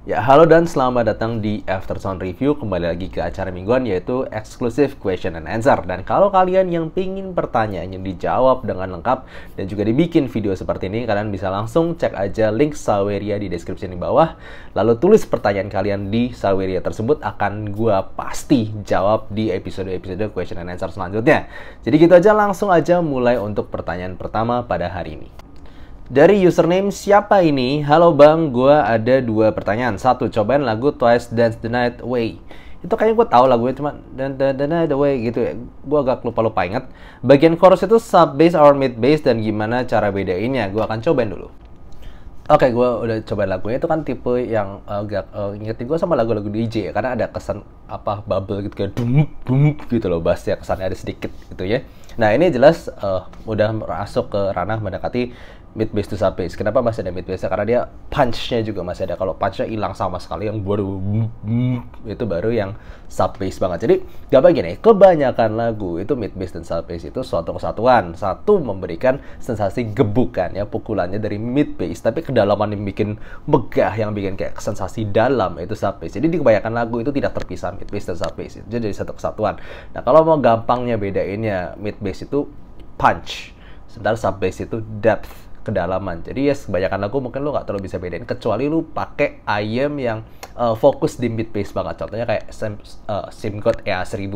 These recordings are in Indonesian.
Ya, halo dan selamat datang di Aftersound Review. Kembali lagi ke acara mingguan yaitu Exclusive Question and Answer. Dan kalau kalian yang pingin pertanyaannya dijawab dengan lengkap dan juga dibikin video seperti ini, kalian bisa langsung cek aja link Saweria di deskripsi di bawah. Lalu tulis pertanyaan kalian di Saweria tersebut, akan gua pasti jawab di episode-episode Question and Answer selanjutnya. Jadi gitu aja, langsung aja mulai untuk pertanyaan pertama pada hari ini. Dari username siapa ini? Halo bang, gue ada dua pertanyaan. Satu, cobain lagu Twice Dance the Night Away. Itu kayaknya gue tahu lagunya, cuma Dance the Night Away gitu ya. Gue agak lupa-lupa ingat. Bagian chorus itu sub bass or mid bass dan gimana cara bedainnya? Gue akan cobain dulu. Oke, gue udah cobain lagunya. Itu kan tipe yang agak ngingetin gue sama lagu-lagu DJ ya, karena ada kesan apa bubble gitu kayak dum dum gitu loh, bassnya kesannya ada sedikit gitu ya. Nah ini jelas udah masuk ke ranah mendekati mid bass to sub bass. Kenapa masih ada mid bassnya? Karena dia punch-nya juga masih ada. Kalau punch-nya hilang sama sekali, yang baru itu baru yang sub bass banget. Jadi gak begini, kebanyakan lagu itu mid bass dan sub bass itu suatu kesatuan. Satu memberikan sensasi gebukan ya, pukulannya dari mid bass, tapi kedalaman yang bikin megah, yang bikin kayak sensasi dalam itu sub bass. Jadi di kebanyakan lagu itu tidak terpisah mid bass dan sub bass. Itu jadi satu kesatuan. Nah kalau mau gampangnya bedainnya, mid bass itu punch, sementara sub bass itu depth, kedalaman. Jadi ya kebanyakan lagu mungkin lu nggak terlalu bisa bedain kecuali lu pakai IEM yang fokus di mid bass banget. Contohnya kayak SimGod EA1000.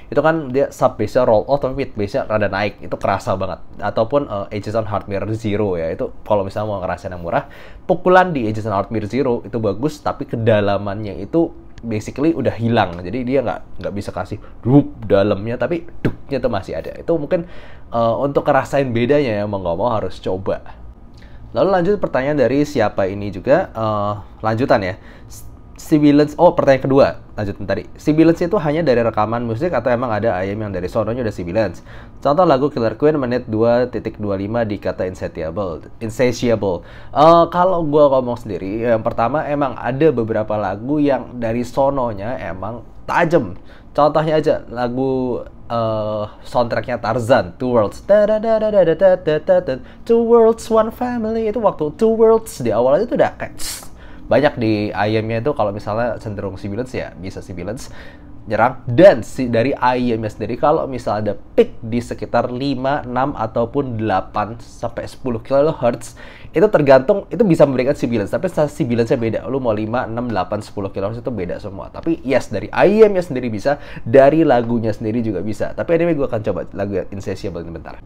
Itu kan dia sub bassnya roll off tapi mid bassnya rada naik. Itu kerasa banget. Ataupun Ages on Heart Mirror Zero ya. Itu kalau misalnya mau ngerasain yang murah, pukulan di Ages on Heart Mirror Zero itu bagus, tapi kedalamannya itu basically udah hilang. Jadi dia nggak bisa kasih dalamnya, tapi duknya tuh masih ada. Itu mungkin untuk ngerasain bedanya ya, mau nggak mau harus coba. Lalu lanjut pertanyaan dari siapa ini juga, lanjutan ya. Sibilance, pertanyaan kedua, lanjutan tadi. Sibilance itu hanya dari rekaman musik atau emang ada IEM yang dari sononya udah Sibilance? Contoh lagu Killer Queen menit 2.25 dikata Insatiable. Kalau gue ngomong sendiri, yang pertama emang ada beberapa lagu yang dari sononya emang tajam. Contohnya aja lagu soundtracknya Tarzan, Two Worlds, Two Worlds One Family. Itu waktu Two Worlds di awal itu udah kayak banyak di IEM-nya itu. Kalau misalnya cenderung Sibilance ya bisa Sibilance nyerang. Dan dari IEM-nya sendiri kalau misalnya ada peak di sekitar 5, 6 ataupun 8 sampai 10 kHz, itu tergantung, itu bisa memberikan Sibilance, tapi Sibilance-nya beda. Lu mau 5, 6, 8, 10 kHz itu beda semua. Tapi yes, dari IEM-nya sendiri bisa, dari lagunya sendiri juga bisa. Tapi anyway, gue akan coba lagu Insatiable ini bentar.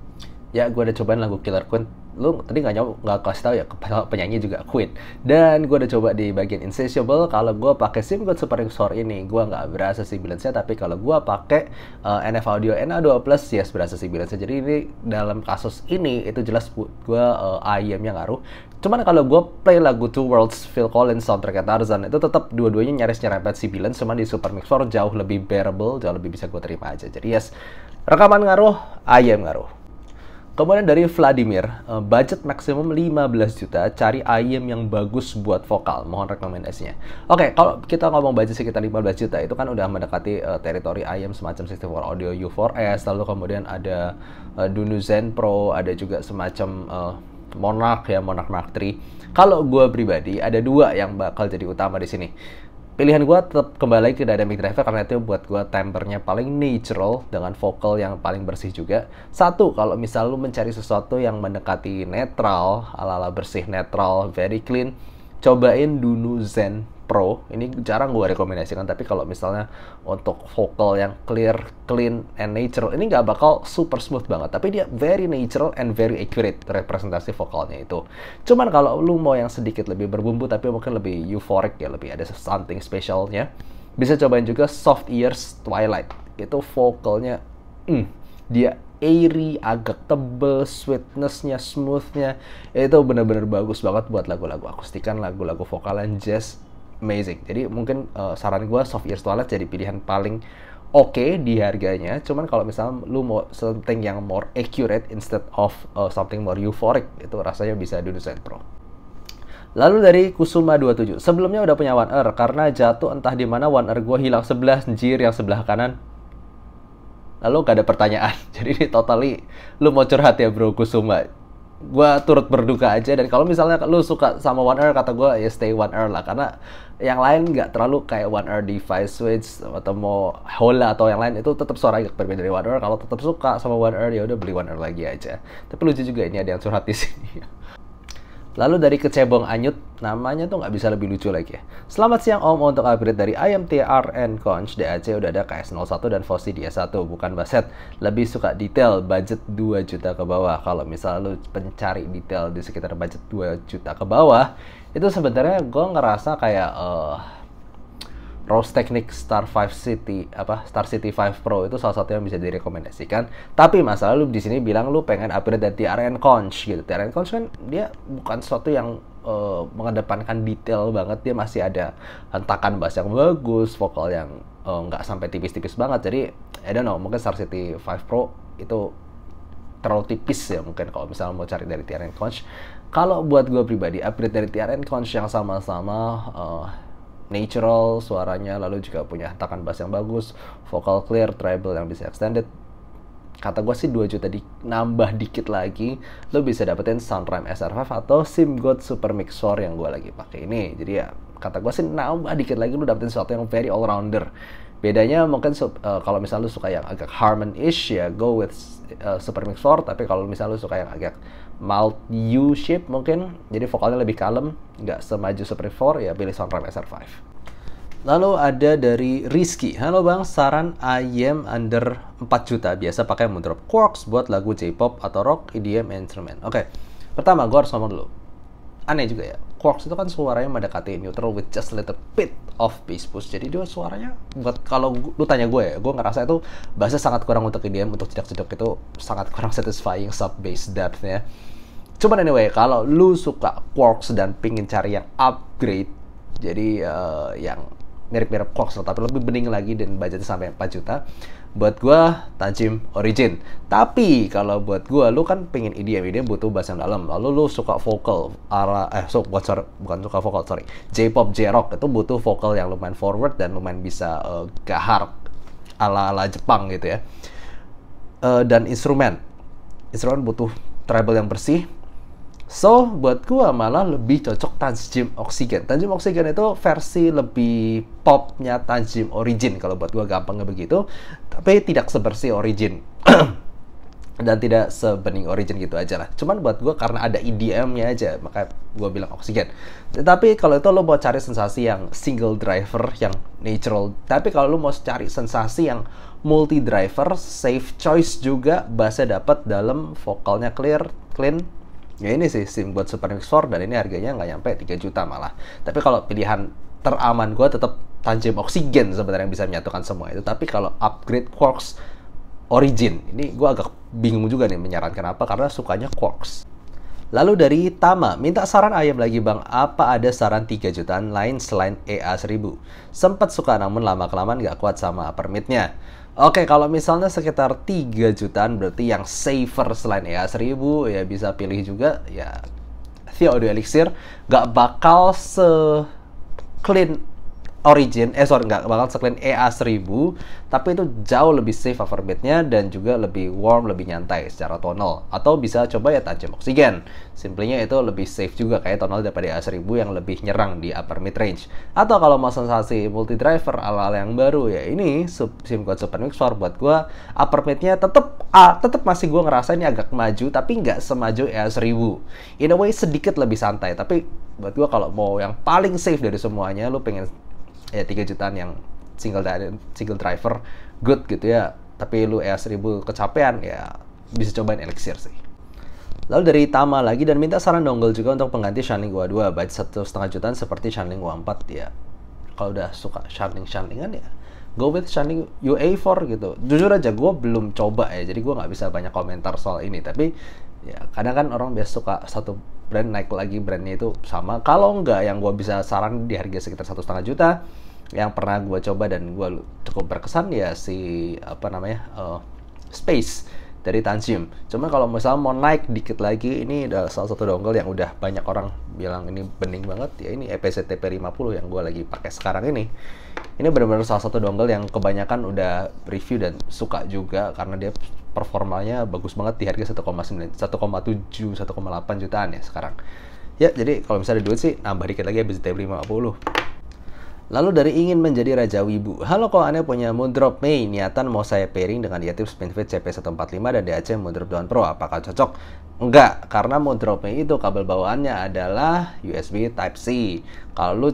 Ya, gue udah cobain lagu Killer Queen. Lu tadi nggak kasih tahu ya, penyanyi juga Queen. Dan gue udah coba di bagian Insatiable. Kalau gue pakai SimGod Super Mixer ini, gue nggak berasa Sibilance-nya. Tapi kalau gue pakai NF Audio NA2 Plus, yes berasa Sibilance-nya. Jadi ini dalam kasus ini itu jelas gue IEM-nya ngaruh. Cuman kalau gue play lagu Two Worlds Phil Collins soundtrack Tarzan, itu tetap dua-duanya nyaris nyerempet Sibilance. Cuman di Super Mixer jauh lebih bearable, jauh lebih bisa gue terima aja. Jadi yes, rekaman ngaruh, IEM ngaruh. Kemudian dari Vladimir, budget maksimum 15 juta, cari IEM yang bagus buat vokal, mohon rekomendasinya. Oke, kalau kita ngomong budget sekitar 15 juta, itu kan udah mendekati teritori IEM semacam 64 Audio U4S, lalu kemudian ada Dunu Zen Pro, ada juga semacam Monarch ya, Monarch Mark III. Kalau gue pribadi, ada dua yang bakal jadi utama di sini. Pilihan gue tetap kembali ke Dynamic Driver karena itu buat gue timbre-nya paling natural dengan vokal yang paling bersih juga. Satu, kalau misal lu mencari sesuatu yang mendekati netral, ala-ala bersih, netral, very clean, cobain Dunu Zen Pro. Ini jarang gue rekomendasikan, tapi kalau misalnya untuk vokal yang clear, clean, and natural, ini nggak bakal super smooth banget, tapi dia very natural and very accurate representasi vokalnya itu. Cuman kalau lu mau yang sedikit lebih berbumbu tapi mungkin lebih euphoric ya, lebih ada something specialnya, bisa cobain juga Soft Ears Twilight. Itu vokalnya dia airy, agak tebel, sweetness-nya, smooth-nya itu bener-bener bagus banget buat lagu-lagu akustikan, lagu-lagu vokalan jazz. Amazing. Jadi mungkin saran gue Soft Ears Twilight jadi pilihan paling oke di harganya. Cuman kalau misalnya lu mau something yang more accurate instead of something more euphoric, itu rasanya bisa Dunu Zen Pro. Lalu dari Kusuma27, sebelumnya udah punya One Ear, karena jatuh entah di mana One Ear gue hilang sebelah, anjir, yang sebelah kanan. Lalu gak ada pertanyaan. Jadi ini totally lu mau curhat ya bro Kusuma. gue turut berduka aja. Dan kalau misalnya lu suka sama One R, kata gue ya stay One R lah, karena yang lain nggak terlalu kayak One R Device Switch atau mau Hola atau yang lain, itu tetap suara agak berbeda dari One R. Kalau tetap suka sama One R ya udah beli One R lagi aja. Tapi lucu juga ini ada yang curhat di sini. Lalu dari kecebong anyut, namanya tuh nggak bisa lebih lucu lagi ya. Selamat siang Om, untuk upgrade dari ayam TRN Conch DAC udah ada KS01 dan Fosi DS1, bukan baset. Lebih suka detail, budget 2 juta ke bawah. Kalau misalnya lu pencari detail di sekitar budget 2 juta ke bawah, itu sebenarnya gue ngerasa kayak Rose Technic Star City 5 Pro itu salah satu yang bisa direkomendasikan. Tapi masalah lu di sini bilang lu pengen upgrade dari TRN Conch gitu. TRN Conch kan dia bukan sesuatu yang mengedepankan detail banget, dia masih ada hentakan bass yang bagus, vokal yang nggak sampai tipis-tipis banget. Jadi I don't know, mungkin Star City 5 Pro itu terlalu tipis ya mungkin kalau misalnya mau cari dari TRN Conch. Kalau buat gue pribadi, upgrade dari TRN Conch yang sama-sama natural suaranya, lalu juga punya hentakan bass yang bagus, vokal clear, treble yang bisa extended. Kata gue sih 2 juta nambah dikit lagi, lo bisa dapetin Soundrhyme SR5 atau SimGod Super Mixer yang gue lagi pakai ini. Jadi ya kata gue sih nambah dikit lagi lo dapetin sesuatu yang very all rounder. Bedanya mungkin kalau misalnya lo suka yang agak harmon-ish ya go with Super Mixer, tapi kalau misalnya lo suka yang agak mild U-shape mungkin, jadi vokalnya lebih kalem, nggak semaju Super 4, ya pilih Soundrhyme SR5. Lalu ada dari Rizky. Halo bang, saran IEM under 4 juta, biasa pakai Moondrop Quarks buat lagu J-pop atau rock, EDM, instrument. Oke, pertama gue harus ngomong dulu. Aneh juga ya, Quarks itu kan suaranya mendekati neutral with just a little bit of bass push. Jadi dia suaranya, buat kalau lu tanya gue ya, gue ngerasa itu bassnya sangat kurang untuk EDM, untuk jedak-jeduk itu sangat kurang satisfying sub bass depth-nya. Cuman anyway, kalau lu suka Quarks dan pingin cari yang upgrade, jadi yang mirip-mirip Quarks tapi lebih bening lagi dan budgetnya sampai 4 juta, buat gue Tanjim Origin. Tapi kalau buat gue, lu kan pengen EDM butuh bass yang dalam, lalu lu suka vokal bukan suka vokal, J-pop, J-rock itu butuh vokal yang lumayan forward dan lumayan bisa gahar ala-ala Jepang gitu ya. Dan instrumen butuh treble yang bersih. So, buat gua malah lebih cocok Tanjim Oxygen. Tanjim Oxygen itu versi lebih popnya Tanjim Origin, kalau buat gua gampangnya begitu. Tapi tidak sebersih Origin. Dan tidak sebening Origin gitu aja lah. Cuman buat gua karena ada EDM-nya aja, maka gua bilang Oxygen. Tapi kalau itu lo mau cari sensasi yang single driver, yang natural. Tapi kalau lo mau cari sensasi yang multi driver, safe choice juga, bassnya dapat dalam, vokalnya clean. Ya ini sih SimGod Super Mixer, dan ini harganya nggak nyampe 3 juta malah. Tapi kalau pilihan teraman gue tetap Tanjim Oxygen sebenarnya yang bisa menyatukan semua itu. Tapi kalau upgrade Quarks Origin, ini gue agak bingung juga nih menyarankan apa, karena sukanya Quarks. Lalu dari Tama, minta saran ayam lagi bang, apa ada saran 3 jutaan lain selain EA1000? Sempet suka namun lama-kelamaan nggak kuat sama permitnya. Oke, kalau misalnya sekitar 3 jutaan berarti yang safer selain EA1000 ya bisa pilih juga ya Theo Audio Elixir. Nggak bakal se-clean Origin, nggak bakal se-clean EA1000, tapi itu jauh lebih safe upper mid-nya dan juga lebih warm, lebih nyantai secara tonal. Atau bisa coba ya Tanjim Oxygen. Simplenya itu lebih safe juga kayak tonal daripada EA1000 yang lebih nyerang di upper mid range. Atau kalau mau sensasi multi driver ala-ala yang baru ya ini SimGod Super Mixer. Buat gua upper mid-nya tetap masih gua ngerasa ini agak maju, tapi nggak semaju EA1000. In a way sedikit lebih santai, tapi buat gua kalau mau yang paling safe dari semuanya, lu pengen ya 3 jutaan yang single driver good gitu ya, tapi lu EA1000 kecapean, ya bisa cobain Elixir sih. Lalu dari Tama lagi, dan minta saran dongle juga untuk pengganti Shanling UA2 budget 1,5 jutaan seperti Shanling UA4 ya. Kalau udah suka Shanlingan ya go with Shanling UA4 gitu. Jujur aja gue belum coba ya, jadi gue nggak bisa banyak komentar soal ini. Tapi ya kadang kan orang biasa suka satu brand naik lagi brandnya itu sama. Kalau nggak, yang gue bisa saran di harga sekitar 1,5 juta yang pernah gue coba dan gue cukup berkesan ya si Space dari Tanjim. Cuma kalau misalnya mau naik dikit lagi, ini adalah salah satu dongle yang udah banyak orang bilang ini bening banget ya, ini EPC TP50 yang gue lagi pakai sekarang ini. Ini benar-benar salah satu dongle yang kebanyakan udah review dan suka juga karena dia performanya bagus banget di harga 1,9, 1,7, 1,8 jutaan ya sekarang. Ya, jadi kalau misalnya ada duit sih nambah dikit lagi habis TP50. Lalu dari ingin menjadi Raja Wibu. Halo, kok Anda punya Moondrop Mei, niatan mau saya pairing dengan Yatip Spinfit CP145 dan DAC Moondrop Dawn Pro, apakah cocok? Enggak, karena Moondrop Mei itu kabel bawaannya adalah USB Type-C. Kalau lu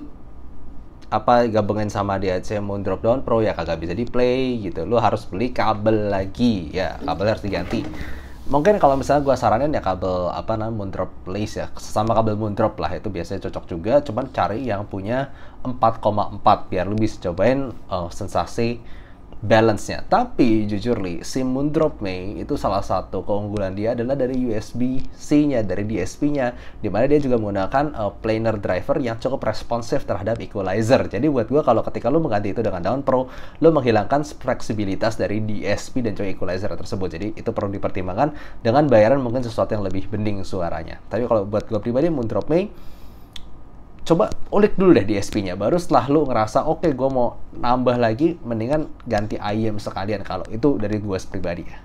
gabungin sama DAC Moondrop Dawn Pro ya kagak bisa di play gitu. Lu harus beli kabel lagi, ya kabel harus diganti. Mungkin kalau misalnya gue saranin ya kabel Moondrop Lace ya, sama kabel Moondrop lah, itu biasanya cocok juga. Cuman cari yang punya 4,4 biar lu bisa cobain sensasi balance-nya. Tapi jujur li, si Moondrop Mei itu salah satu keunggulan dia adalah dari USB-C-nya, dari DSP-nya, dimana dia juga menggunakan planar driver yang cukup responsif terhadap equalizer. Jadi buat gue kalau ketika lu mengganti itu dengan Dawn Pro, lu menghilangkan fleksibilitas dari DSP dan juga equalizer tersebut. Jadi itu perlu dipertimbangkan dengan bayaran mungkin sesuatu yang lebih bening suaranya. Tapi kalau buat gue pribadi, Moondrop Mei coba ulik dulu deh DSP-nya, baru setelah lu ngerasa oke, gue mau nambah lagi, mendingan ganti IEM sekalian kalau itu dari gue pribadi ya.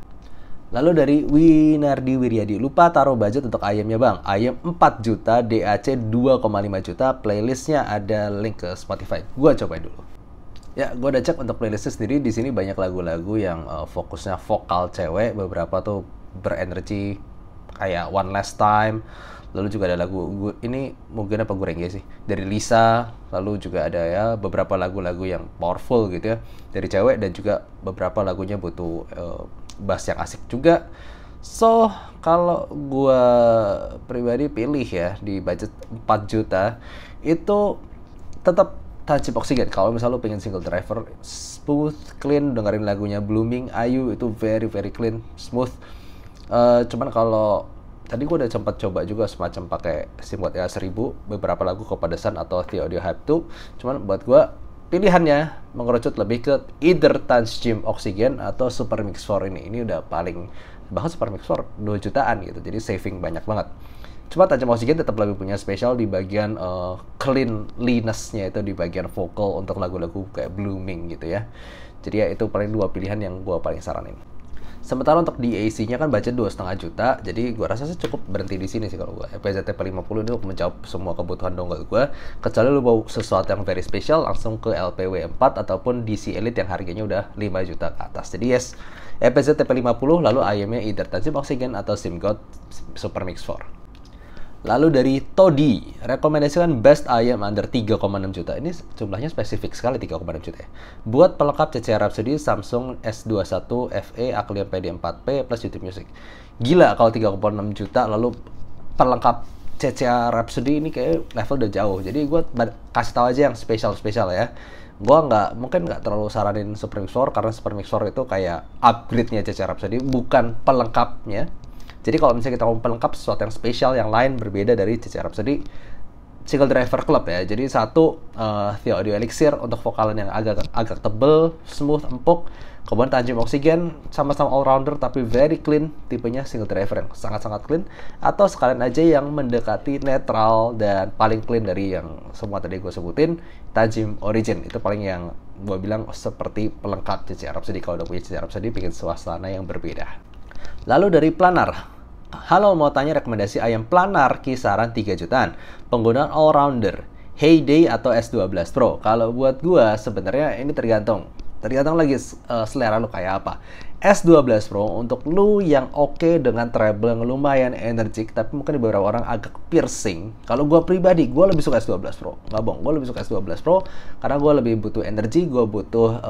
Lalu dari Winardi Wiryadi, lupa taruh budget untuk IEM-nya bang. IEM 4 juta, DAC 2,5 juta, playlistnya ada link ke Spotify. Gue cobain dulu. Ya, gue udah cek untuk playlistnya sendiri. Di sini banyak lagu-lagu yang fokusnya vokal cewek, beberapa tuh berenergi kayak One Last Time. Lalu juga ada lagu, ini mungkin apa gue rengge sih, dari Lisa. Lalu juga ada ya beberapa lagu-lagu yang powerful gitu ya, dari cewek, dan juga beberapa lagunya butuh bass yang asik juga. So, kalau gue pribadi pilih ya, di budget 4 juta, itu tetap Tanjip Oksigen. Kalau misalnya lo pengen single driver, smooth, clean, dengerin lagunya Blooming, Ayu, itu very very clean, smooth. Cuman kalau tadi gue udah sempat coba juga semacam pakai SIM buat A1000, beberapa lagu kepedesan atau The Audio Hype 2. Cuman buat gue pilihannya mengerucut lebih ke either Tanjim Oksigen atau Super Mix 4 ini. Ini udah paling, bahkan Super Mix 4 2 jutaan gitu, jadi saving banyak banget. Cuma Tanjim Oksigen tetap lebih punya spesial di bagian cleanliness-nya, itu di bagian vokal untuk lagu-lagu kayak Blooming gitu ya. Jadi ya itu paling dua pilihan yang gue paling saranin. Sementara untuk DAC-nya kan budget 2,5 juta, jadi gue rasa sih cukup berhenti di sini sih kalau gue. FPZ TP50 ini untuk menjawab semua kebutuhan dongle gue. Kecuali lu mau sesuatu yang very special, langsung ke LPW4 ataupun DC Elite yang harganya udah 5 juta ke atas. Jadi yes, FPZ TP50, lalu IEM-nya either Tanjim Oksigen atau SIMGOT Super Mix 4. Lalu dari Todi, rekomendasikan best IEM under 3,6 juta. Ini jumlahnya spesifik sekali, 3,6 juta ya. Buat pelengkap CCR Rhapsody, Samsung S21 FE, Aklion PD4P, plus YouTube Music. Gila kalau 3,6 juta, lalu pelengkap CCR Rhapsody ini kayak level udah jauh. Jadi gue kasih tahu aja yang spesial-spesial ya. Gue mungkin nggak terlalu saranin Super Mix 4, karena Super Mix 4 itu kayak upgrade-nya CCR Rhapsody, bukan pelengkapnya. Jadi kalau misalnya kita mau pelengkap sesuatu yang spesial, yang lain berbeda dari CCR Rhapsody, Single Driver Club ya. Jadi satu The Audio Elixir untuk vokalan yang agak tebel, smooth, empuk. Kemudian Tanjim Oksigen sama-sama all-rounder tapi very clean, tipenya Single Driver yang sangat-sangat clean. Atau sekalian aja yang mendekati netral dan paling clean dari yang semua tadi gue sebutin, Tanjim Origin. Itu paling yang gue bilang seperti pelengkap CCR Rhapsody. Kalau udah punya CCR Rhapsody, bikin suasana yang berbeda. Lalu dari Planar, halo, mau tanya rekomendasi IEM planar kisaran 3 jutaan. Penggunaan all-rounder, Heyday atau S12 Pro. Kalau buat gua sebenarnya ini tergantung lagi selera lu kayak apa. S12 Pro untuk lu yang oke dengan treble yang lumayan energik, tapi mungkin beberapa orang agak piercing. Kalau gua pribadi, gua lebih suka S12 Pro. Nggak bohong, gua lebih suka S12 Pro karena gua lebih butuh energi, gua butuh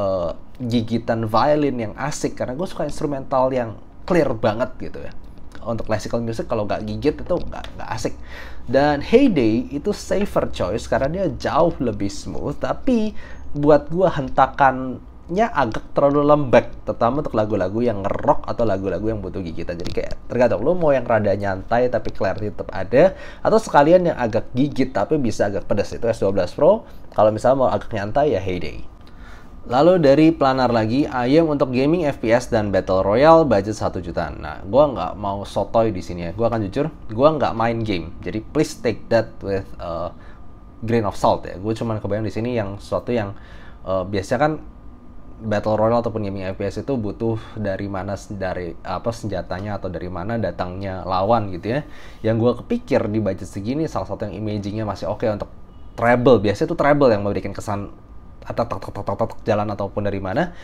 gigitan violin yang asik, karena gua suka instrumental yang clear banget gitu ya. Untuk classical music kalau nggak gigit itu nggak asik. Dan Heyday itu safer choice karena dia jauh lebih smooth, tapi buat gua hentakannya agak terlalu lembek, terutama untuk lagu-lagu yang nge-rock atau lagu-lagu yang butuh gigitan. Jadi kayak tergantung lu mau yang rada nyantai tapi clarity tetap ada, atau sekalian yang agak gigit tapi bisa agak pedas, itu S12 Pro. Kalau misalnya mau agak nyantai ya Heyday. Lalu dari Planar lagi, IEM untuk gaming, FPS, dan Battle Royale budget 1 jutaan. Nah, gue nggak mau sotoy di sini ya. Gue akan jujur, gue nggak main game. Jadi please take that with grain of salt ya. Gue cuma kebayang di sini yang sesuatu yang biasanya kan Battle Royale ataupun gaming FPS itu butuh dari mana, dari apa senjatanya atau dari mana datangnya lawan gitu ya. Yang gue kepikir di budget segini salah satu yang imagingnya masih oke untuk treble. Biasanya tuh treble yang memberikan kesan atau jalan ataupun dari mana.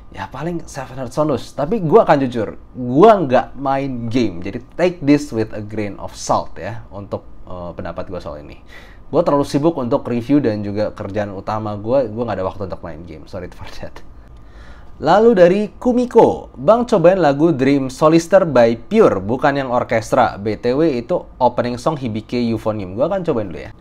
Ya paling Seven Hearts Sonus. Tapi gue akan jujur, gue nggak main game. Jadi take this with a grain of salt ya untuk pendapat gue soal ini. Gue terlalu sibuk untuk review dan juga kerjaan utama gue nggak ada waktu untuk main game. Sorry for that. Lalu dari Kumiko, Bang cobain lagu Dream Solister by Pure, bukan yang orkestra. BTW itu opening song Hibike Euphonium. Gue akan cobain dulu ya.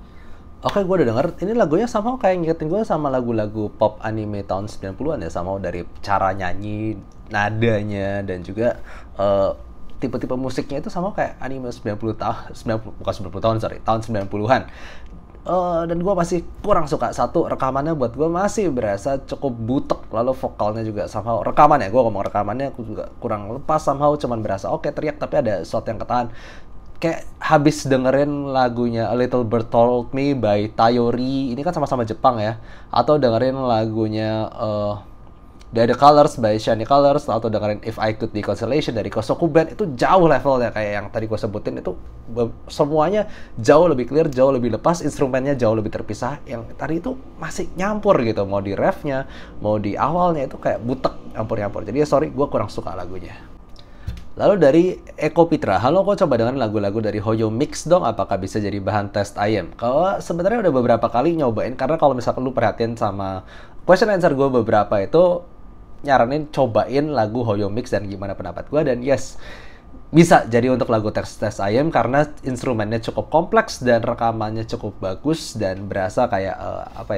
Oke, gue udah denger. Ini lagunya sama kayak ngingetin gue sama lagu-lagu pop anime tahun 90-an ya. Sama dari cara nyanyi, nadanya, dan juga tipe-tipe musiknya itu sama kayak anime 90 tahun, bukan 90 tahun, sorry, tahun 90-an. Dan gue masih kurang suka. Satu, rekamannya buat gue masih berasa cukup butek. Lalu vokalnya juga somehow, rekamannya, gue ngomong rekamannya aku juga kurang lepas somehow, cuman berasa oke teriak tapi ada sesuatu yang ketahan. Kayak habis dengerin lagunya A Little Bird Told Me by Tayori, ini kan sama-sama Jepang ya. Atau dengerin lagunya The Colors by Shiny Colors, atau dengerin If I Could Be Consolation dari Kosoku Band. Itu jauh levelnya kayak yang tadi gue sebutin. Itu semuanya jauh lebih clear, jauh lebih lepas, instrumennya jauh lebih terpisah. Yang tadi itu masih nyampur gitu, mau di refnya, mau di awalnya itu kayak butek, nyampur-nyampur. Jadi ya sorry, gue kurang suka lagunya. Lalu dari Eko Pitra, halo, kok coba dengan lagu-lagu dari Hoyo Mix dong, apakah bisa jadi bahan tes IM? Kalau sebenarnya udah beberapa kali nyobain, karena kalau misalkan lu perhatiin sama question answer gue beberapa itu nyaranin cobain lagu Hoyo Mix dan gimana pendapat gue, dan yes, bisa jadi untuk lagu tes IM karena instrumennya cukup kompleks dan rekamannya cukup bagus dan berasa kayak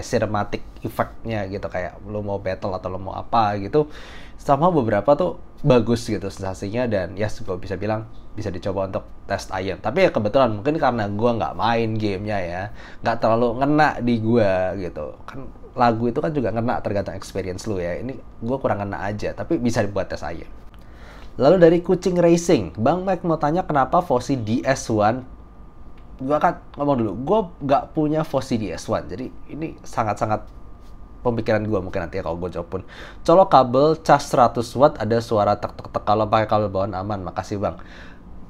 cinematic effect-nya gitu, kayak lo mau battle atau lo mau apa gitu, sama beberapa tuh bagus gitu sensasinya, dan yes, gue bisa bilang bisa dicoba untuk tes IM. Tapi ya kebetulan mungkin karena gue nggak main gamenya ya, nggak terlalu ngena di gue gitu kan. Lagu itu kan juga ngena tergantung experience lu ya. Ini gue kurang ngena aja, tapi bisa dibuat tes IM. Lalu dari Kucing Racing, Bang Mike mau tanya kenapa Fosi DS1. Gue akan ngomong dulu, gue nggak punya Fosi DS1, jadi ini sangat-sangat pemikiran gue mungkin nanti ya kalau gue jawab pun. Colok kabel cas 100 watt ada suara tek-tek-tek, kalau pakai kabel bawaan aman, makasih Bang.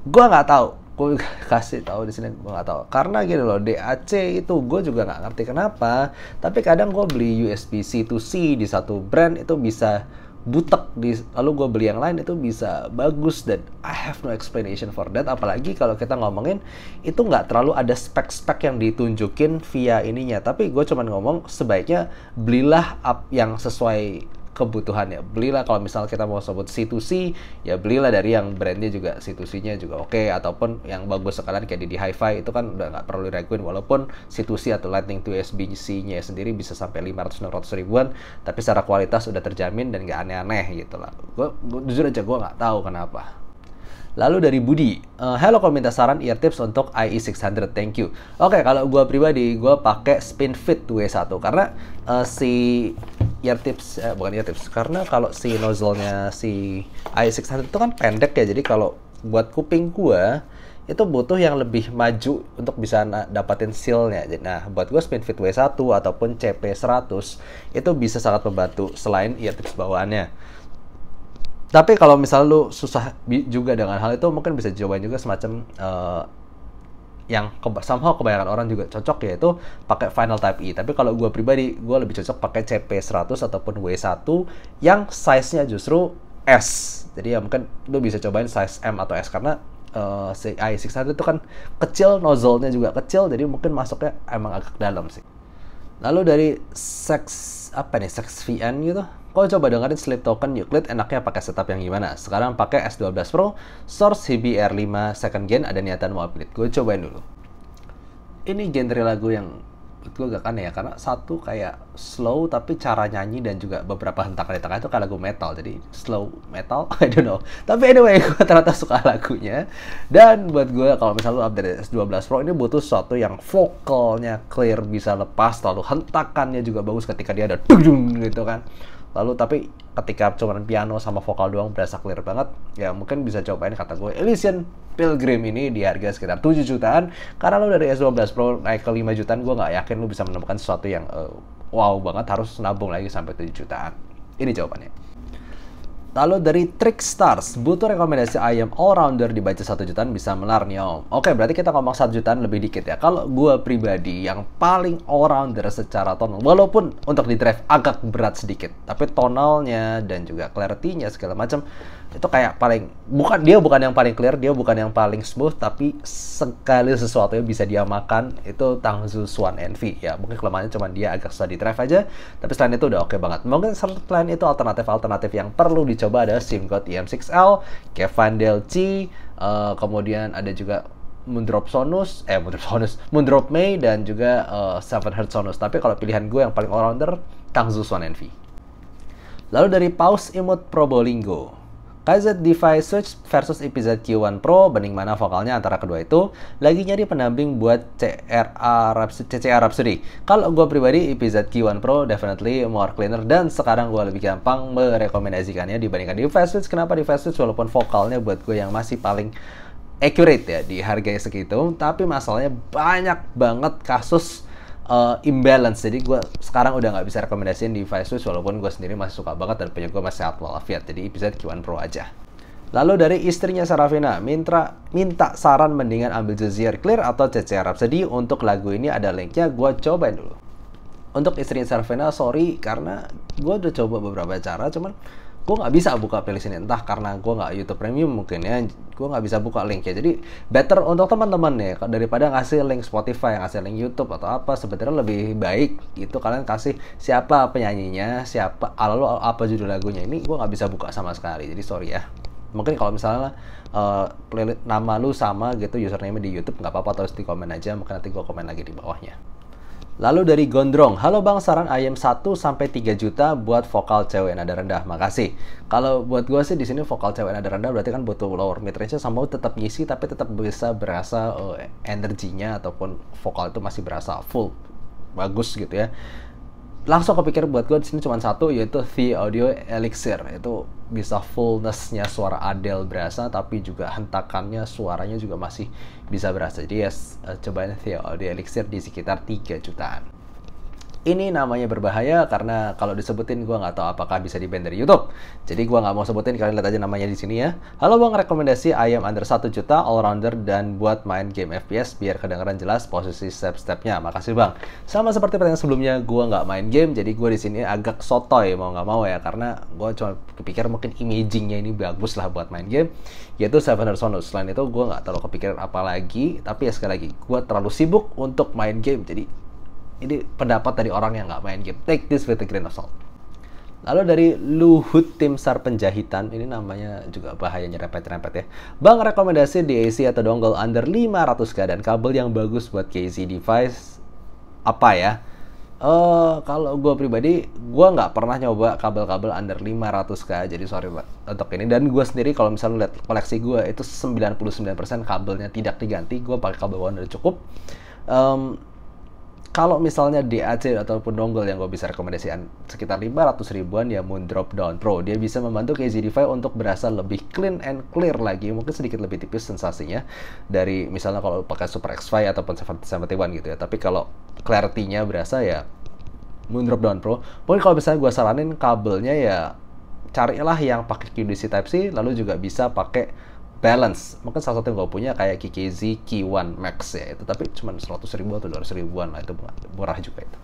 Gue nggak tahu, gue kasih tahu di sini, gue nggak tahu karena gini loh, DAC itu gue juga nggak ngerti kenapa, tapi kadang gue beli USB C to C di satu brand itu bisa butek, lalu gue beli yang lain itu bisa bagus, dan I have no explanation for that. Apalagi kalau kita ngomongin itu nggak terlalu ada spek-spek yang ditunjukin via ininya, tapi gue cuman ngomong sebaiknya belilah yang sesuai kebutuhannya. Belilah kalau misal kita mau sebut C2C, ya belilah dari yang brandnya juga C2C-nya juga oke, ataupun yang bagus sekalian kayak di Hi-Fi itu kan udah nggak perlu diraguin, walaupun C2C atau Lightning to USB-C-nya sendiri bisa sampai 500-600 ribuan, tapi secara kualitas udah terjamin dan nggak aneh-aneh gitu lah. Gue jujur aja gue nggak tahu kenapa. Lalu dari Budi, hello, kalau minta saran ear tips untuk IE600, thank you. Oke, kalau gue pribadi, gue pakai SpinFit W1 karena si ear tips, bukan ear tips, karena kalau si nozzle-nya si IE600 itu kan pendek ya, jadi kalau buat kuping gue itu butuh yang lebih maju untuk bisa dapatin seal-nya. Nah, buat gue SpinFit W1 ataupun CP100 itu bisa sangat membantu selain ear tips bawaannya. Tapi kalau misalnya lu susah juga dengan hal itu, mungkin bisa dicobain juga semacam yang somehow kebanyakan orang juga cocok, yaitu pakai Final Type E. Tapi kalau gue pribadi, gue lebih cocok pakai CP100 ataupun W1 yang size-nya justru S. Jadi ya mungkin lu bisa cobain size M atau S, karena si i600 itu kan kecil, nozzle-nya juga kecil, jadi mungkin masuknya emang agak dalam sih. Lalu dari SexVN gitu, kau coba dengerin Sleep Token Euclid, enaknya pakai setup yang gimana? Sekarang pakai S12 Pro, source HBR5 second gen, ada niatan mau upgrade. Gue cobain dulu. Ini genre lagu yang gue gak aneh ya, karena satu kayak slow tapi cara nyanyi dan juga beberapa hentakan di tengah itu kayak lagu metal, jadi slow metal, I don't know. Tapi anyway, gue ternyata suka lagunya. Dan buat gue kalau misalnya lu update S12 Pro, ini butuh sesuatu yang vokalnya clear, bisa lepas, lalu hentakannya juga bagus ketika dia ada dung gitu kan. Lalu tapi ketika cuma piano sama vokal doang berasa clear banget, ya mungkin bisa cobain kata gue Elysian Pilgrim ini di harga sekitar 7 jutaan. Karena lo dari S12 Pro naik ke 5 jutaan, gue nggak yakin lo bisa menemukan sesuatu yang wow banget, harus nabung lagi sampai 7 jutaan. Ini jawabannya. Lalu dari Trickstars, butuh rekomendasi ayam all-rounder di budget 1 jutaan bisa melar nih om. Oke, berarti kita ngomong 1 jutaan lebih dikit ya. Kalau gue pribadi yang paling all-rounder secara tonal, walaupun untuk di drive agak berat sedikit, tapi tonalnya dan juga clarity-nya segala macam itu kayak paling, bukan yang paling clear, dia bukan yang paling smooth, tapi sekali sesuatu yang bisa dia makan itu Tangzu Swan NV ya. Mungkin kelemahannya cuma dia agak susah di drive aja, tapi selain itu udah oke banget. Mungkin selain itu alternatif yang perlu dicoba ada SimGod EM6L, Kevandel C, kemudian ada juga Moondrop May dan juga 7Hz Sonus. Tapi kalau pilihan gue yang paling all-rounder, Tangzu Swan NV. Lalu dari Pause Imut Probolinggo, KZ Device Switch versus Epiza Q1 Pro, banding mana vokalnya antara kedua itu? Lagi nyari pendamping buat CCA Rhapsody. Kalau gue pribadi, Epiza Q1 Pro definitely more cleaner, dan sekarang gue lebih gampang merekomendasikannya dibandingkan Device Switch. Kenapa Device Switch? Walaupun vokalnya buat gue yang masih paling accurate ya di harganya segitu, tapi masalahnya banyak banget kasus imbalance. Jadi gue sekarang udah nggak bisa rekomendasiin Device Switch, walaupun gue sendiri masih suka banget dan punya gue masih sehat walafiat. Jadi episode Q1 Pro aja. Lalu dari istrinya Sarafina, minta saran mendingan ambil Josier Clear atau CCA Rhapsody. Untuk lagu ini ada linknya, gue cobain dulu. Untuk istrinya Sarafina, sorry karena gue udah coba beberapa cara, cuman gue nggak bisa buka playlist ini, entah karena gue nggak YouTube Premium mungkin ya, gue nggak bisa buka linknya. Jadi better untuk teman-teman nih, daripada ngasih link Spotify, ngasih link YouTube atau apa, sebenarnya lebih baik itu kalian kasih siapa penyanyinya, siapa, lalu apa judul lagunya. Ini gue nggak bisa buka sama sekali, jadi sorry ya. Mungkin kalau misalnya playlist nama lu sama gitu, username di YouTube, nggak apa-apa, terus di komen aja, mungkin nanti gue komen lagi di bawahnya. Lalu dari Gondrong, halo bang, saran ayam 1-3 juta buat vokal cewek nada rendah, makasih. Kalau buat gue sih di sini vokal cewek nada rendah berarti kan butuh lower mid range-nya sama tetap ngisi, tapi tetap bisa berasa energinya ataupun vokal itu masih berasa full, bagus gitu ya. Langsung kepikir buat gue di sini cuma satu, yaitu The Audio Elixir. Itu bisa fullness-nya suara Adele berasa, tapi juga hentakannya suaranya juga masih bisa berasa. Jadi yes, cobain The Audio Elixir di sekitar 3 jutaan. Ini namanya berbahaya karena kalau disebutin gue nggak tahu apakah bisa di-ban dari YouTube. Jadi gue nggak mau sebutin, kalian lihat aja namanya di sini ya. Halo bang, rekomendasi ayam under 1 juta, all-rounder dan buat main game FPS biar kedengaran jelas posisi step-stepnya. Makasih bang. Sama seperti pertanyaan sebelumnya, gue nggak main game, jadi gue di sini agak sotoy mau nggak mau ya, karena gue cuma kepikir mungkin imagingnya ini bagus lah buat main game, yaitu 7Hz Sonus. Selain itu gue nggak terlalu kepikiran apa lagi, tapi ya sekali lagi gue terlalu sibuk untuk main game, jadi ini pendapat dari orang yang nggak main game. Take this with a grain of salt. Lalu dari Luhut Tim Sar Penjahitan, ini namanya juga bahaya nyerempet-nyerempet ya. Bang, rekomendasi DAC atau dongle under 500k dan kabel yang bagus buat KZ device apa ya? Kalau gue pribadi, gue nggak pernah nyoba kabel-kabel under 500k, jadi sorry untuk ini. Dan gue sendiri kalau misalnya lihat koleksi gue itu 99% kabelnya tidak diganti. Gue pakai kabel one udah cukup. Kalau misalnya DAC ataupun dongle yang gue bisa rekomendasikan sekitar 500 ribuan ya Moondrop Dawn Pro. Dia bisa membantu KZ-Defi untuk berasa lebih clean and clear lagi, mungkin sedikit lebih tipis sensasinya dari misalnya kalau pakai Super X5 ataupun 771 gitu ya. Tapi kalau clarity-nya berasa ya Moondrop Dawn Pro. Mungkin kalau misalnya gue saranin kabelnya ya carilah yang pakai QDC Type-C, lalu juga bisa pakai balance. Mungkin salah satu yang gue punya kayak KKZ Key1 Max ya itu, tapi cuma 100 ribu atau 200 ribuan lah, itu murah juga itu.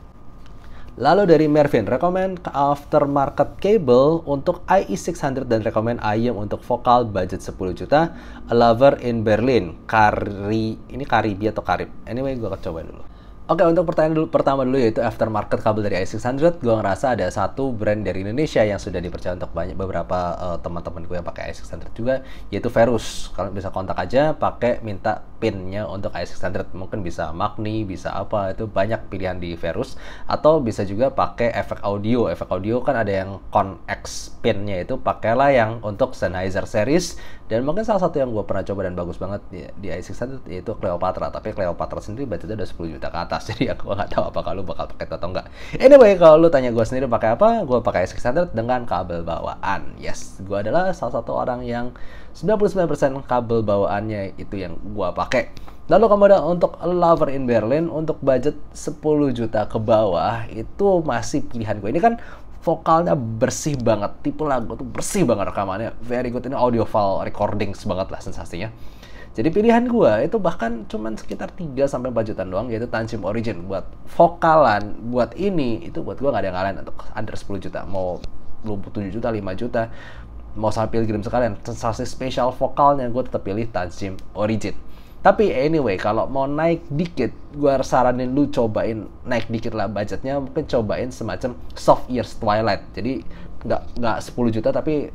Lalu dari Mervin, rekomend aftermarket cable untuk IE600 dan rekomend ayam untuk vokal budget 10 juta, A Lover in Berlin. Ini Karibi atau Karib? Anyway, gue akan coba dulu. Oke, untuk pertanyaan pertama dulu yaitu aftermarket kabel dari i600. Gue ngerasa ada satu brand dari Indonesia yang sudah dipercaya untuk beberapa teman-teman gue yang pakai i600 juga, yaitu Verus. Kalian bisa kontak aja, minta pinnya untuk i600. Mungkin bisa Magni, bisa apa, itu banyak pilihan di Verus. Atau bisa juga pakai efek audio. Efek audio kan ada yang Con-X pinnya, itu pakailah yang untuk Sennheiser series. Dan mungkin salah satu yang gue pernah coba dan bagus banget di i600 yaitu Cleopatra. Tapi Cleopatra sendiri budgetnya udah 10 juta ke atas. Jadi aku nggak tahu apakah lu bakal pakai itu atau enggak. Anyway, kalau lu tanya gue sendiri pakai apa, gue pakai i600 dengan kabel bawaan. Yes, gue adalah salah satu orang yang 99% kabel bawaannya itu yang gua pakai. Lalu kemudian untuk Lover in Berlin untuk budget 10 juta ke bawah itu masih pilihan gue. Ini kan vokalnya bersih banget, tipe lagu tuh bersih banget rekamannya, very good, ini audiophile recordings banget lah sensasinya. Jadi pilihan gue itu bahkan cuman sekitar 3-4 jutaan doang, yaitu Tanjim Origin. Buat vokalan, buat ini, itu buat gue gak ada yang ngalahin untuk under 10 juta. Mau lu 7 juta, 5 juta, mau sama Pilgrim sekalian, sensasi spesial vokalnya gue tetap pilih Tanjim Origin. Tapi anyway, kalau mau naik dikit, gue saranin lu cobain naik dikit lah budgetnya, mungkin cobain semacam Soft Ears Twilight. Jadi nggak 10 juta tapi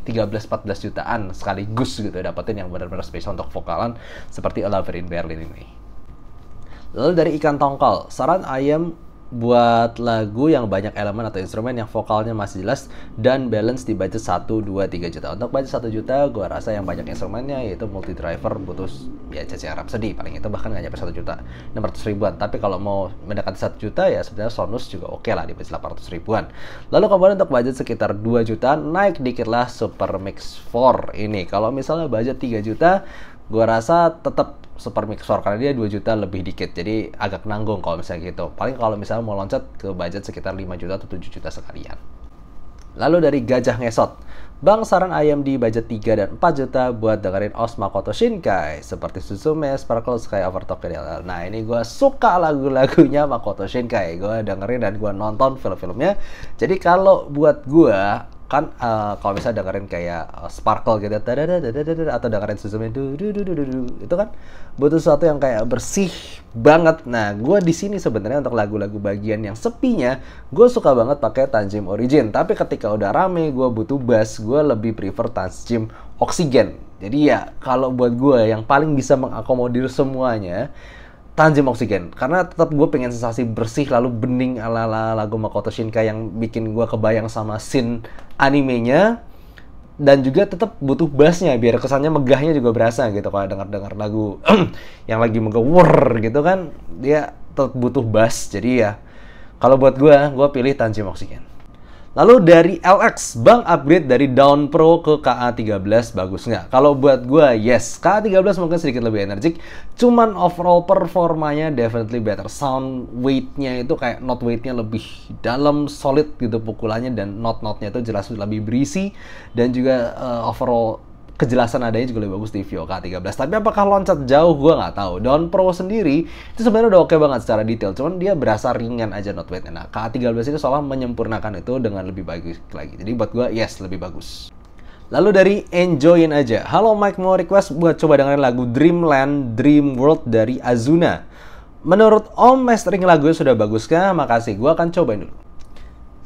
13-14 jutaan sekaligus gitu, dapetin yang benar-benar spesial untuk vokalan seperti A Lover in Berlin ini. Lalu dari Ikan Tongkol, saran ayam buat lagu yang banyak elemen atau instrumen yang vokalnya masih jelas dan balance di budget 1-2-3 juta. Untuk budget 1 juta, gue rasa yang banyak instrumennya yaitu multi driver butuh ya CC Rhapsody, paling itu bahkan nggak nyampe 1 juta, 600 ribuan. Tapi kalau mau mendekati 1 juta ya sebenarnya Sonus juga oke lah di budget 800 ribuan. Lalu kemudian untuk budget sekitar 2 juta, naik dikit lah Super Mix 4 ini. Kalau misalnya budget 3 juta, gue rasa tetap Super Mix 4 karena dia 2 juta lebih dikit, jadi agak nanggung kalau misalnya gitu. Paling kalau misalnya mau loncat ke budget sekitar 5 juta atau 7 juta sekalian. Lalu dari Gajah Ngesot, Bang saran ayam di budget 3 dan 4 juta buat dengerin OST Makoto Shinkai seperti Suzume, Sparkle, Sky Overtalk, DLL. Nah ini gue suka lagu-lagunya Makoto Shinkai, gue dengerin dan gue nonton film-filmnya. Jadi kalau buat gue kan kalau misalnya dengerin kayak Sparkle gitu atau dengerin Suzume itu kan butuh sesuatu yang kayak bersih banget. Nah, gue di sini sebenarnya untuk lagu-lagu bagian yang sepinya gue suka banget pakai Tanjim Origin. Tapi ketika udah rame gue butuh bass, gue lebih prefer Tanjim Oxygen. Jadi ya kalau buat gue yang paling bisa mengakomodir semuanya Tanjim Oxygen, karena tetap gue pengen sensasi bersih lalu bening ala-ala lagu Makoto Shinkai yang bikin gue kebayang sama scene animenya, dan juga tetap butuh bassnya biar kesannya megahnya juga berasa gitu. Kalau dengar lagu yang lagi megah gitu kan, dia tetap butuh bass. Jadi ya kalau buat gue pilih Tanjim Oxygen. Lalu dari LX, Bang upgrade dari Dawn Pro ke KA13 bagus nggak? Kalau buat gue, yes. KA13 mungkin sedikit lebih energik, cuman overall performanya definitely better. Sound weight-nya itu kayak note weight-nya lebih dalam, solid gitu pukulannya, dan note-note-nya itu jelas lebih berisi, dan juga overall kejelasan adanya juga lebih bagus di Vio K13. Tapi apakah loncat jauh, gue nggak tahu. Dawn Pro sendiri itu sebenarnya udah oke banget secara detail, cuman dia berasa ringan aja note weight-nya. Nah, K13 itu seolah menyempurnakan itu dengan lebih bagus lagi. Jadi buat gue, yes, lebih bagus. Lalu dari Enjoyin aja. Halo Mike, mau request buat coba dengerin lagu Dreamland Dream World dari Azuna. Menurut Om, mastering lagunya sudah bagus kah? Makasih, gue akan cobain dulu.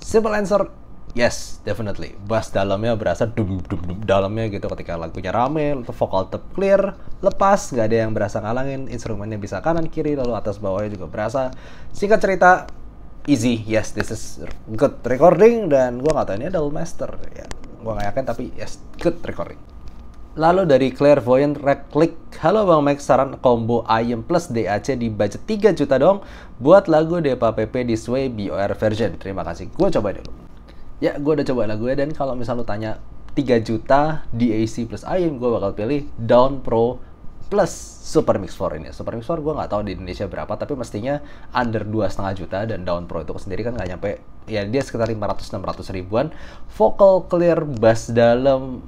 Simple answer, yes, definitely. Bass dalamnya berasa dum dalamnya gitu ketika lagunya rame, vokal tetap clear, lepas, nggak ada yang berasa ngalangin, instrumennya bisa kanan kiri, lalu atas bawahnya juga berasa. Singkat cerita, easy, yes, this is good recording, dan gue nggak tahu ini double master, ya, gue nggak yakin, tapi yes, good recording. Lalu dari Clairvoyant Reclick, halo Bang Mike, saran combo ayam plus DAC di budget 3 juta dong buat lagu Depa PP This Way BOR version. Terima kasih, gue coba dulu. Ya, gue udah coba lagunya, dan kalau misal lu tanya 3 juta DAC plus ayam, gue bakal pilih Dawn Pro plus Super Mix 4 ini. Super Mix 4 gue nggak tahu di Indonesia berapa, tapi mestinya under 2,5 juta, dan Dawn Pro itu sendiri kan nggak nyampe, ya dia sekitar 500-600 ribuan. Vocal clear, bass dalam,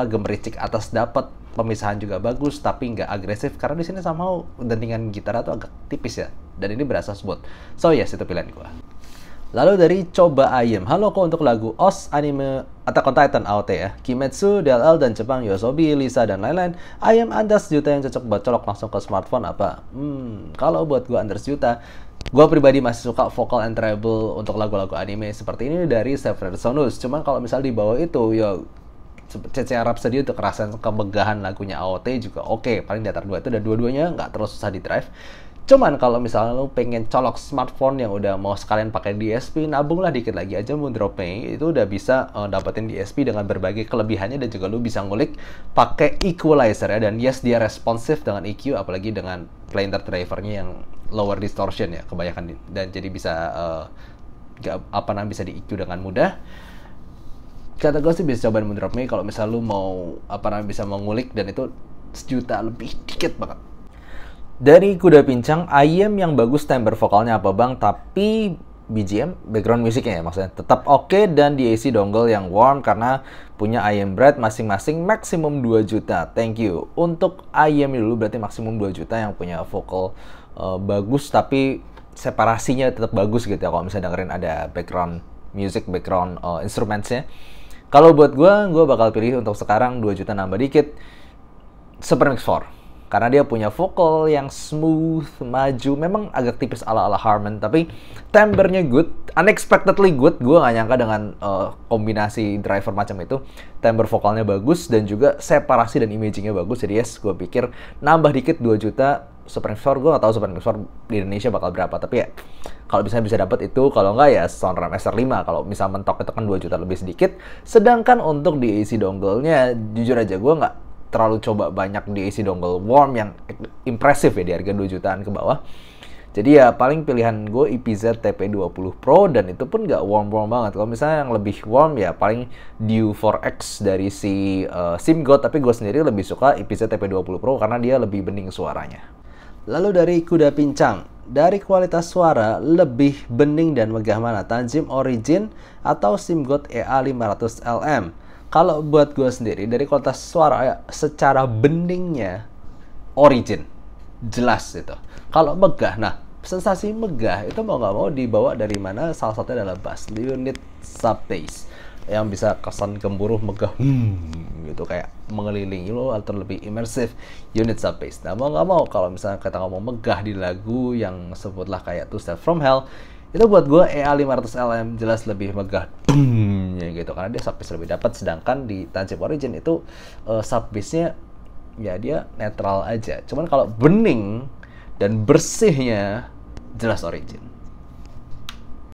gemericik atas dapat, pemisahan juga bagus tapi nggak agresif, karena di sini somehow dentingan gitar itu agak tipis ya, dan ini berasa smooth. So yes, itu pilihan gue. Lalu dari Coba Ayam, halo kok untuk lagu OST anime Attack on Titan AOT ya, Kimetsu, DLL, dan Jepang, Yosobi, Lisa, dan lain-lain. Ayam under sejuta yang cocok buat colok langsung ke smartphone apa? Kalau buat gue under sejuta, gue pribadi masih suka vocal and treble untuk lagu-lagu anime seperti ini dari Seven Sonus. Cuman kalau misal di bawah itu, ya CC Rhapsody untuk kerasan kemegahan lagunya AOT juga oke. Paling di atas 2 itu, dan dua-duanya nggak terlalu susah di drive. Cuman kalau misalnya lo pengen colok smartphone yang udah mau sekalian pakai DSP, nabunglah dikit lagi aja Moondrop Pay, itu udah bisa dapetin DSP dengan berbagai kelebihannya, dan juga lo bisa ngulik pakai equalizer ya, dan yes, dia responsif dengan EQ, apalagi dengan planar drivernya yang lower distortion ya kebanyakan, dan jadi bisa bisa di EQ dengan mudah. kata gue sih bisa cobain Moondrop Me kalau misal lu mau bisa mengulik, dan itu 1 juta lebih dikit banget. Dari Kuda Pincang, IEM yang bagus timbre vokalnya apa bang, tapi BGM, background musiknya ya maksudnya, tetap oke, dan DAC dongle yang warm karena punya IEM Bright masing-masing maksimum 2 juta. Thank you. Untuk IEM dulu berarti maksimum 2 juta yang punya vokal bagus, tapi separasinya tetap bagus gitu ya kalau misalnya dengerin ada background music, background instrumentsnya. Kalau buat gue bakal pilih untuk sekarang 2 juta nambah dikit Super Mix 4. Karena dia punya vokal yang smooth, maju, memang agak tipis ala-ala Harman, tapi timbre-nya good, unexpectedly good. Gue gak nyangka dengan kombinasi driver macam itu, timbre vokalnya bagus, dan juga separasi dan imaging-nya bagus. Jadi yes, gue pikir nambah dikit 2 juta, Super Mix 4, gue gak tahu Super Mix 4 di Indonesia bakal berapa, tapi ya kalau misalnya bisa dapat itu, kalau enggak ya Soundram SR5. Kalau misal mentok itu kan 2 juta lebih sedikit. Sedangkan untuk DAC dongle-nya, jujur aja gue nggak terlalu coba banyak DAC dongle warm yang impresif ya di harga 2 jutaan ke bawah. Jadi ya paling pilihan gue EPZ TP20 Pro, dan itu pun nggak warm-warm banget. Kalau misalnya yang lebih warm ya paling Dew 4X dari si SIMGOT, tapi gue sendiri lebih suka EPZ TP20 Pro karena dia lebih bening suaranya. Lalu dari Kuda Pincang, dari kualitas suara lebih bening dan megah mana, Tanzim Origin atau SIMGOT EA500LM? Kalau buat gue sendiri, dari kualitas suara ya, secara beningnya Origin jelas itu. Kalau megah, nah sensasi megah itu mau nggak mau dibawa dari mana? Salah satunya adalah bass, unit sub bass yang bisa kesan gemuruh megah gitu, kayak mengelilingi lo atau lebih imersif, unit sub bass. Nah mau nggak mau kalau misalnya kita ngomong megah di lagu yang sebutlah kayak Two Step From Hell, itu buat gue EA500LM jelas lebih megah ya gitu, karena dia sub bass lebih dapat. Sedangkan di Tanzim Origin itu sub bassnya ya dia netral aja. Cuman kalau bening dan bersihnya jelas Origin.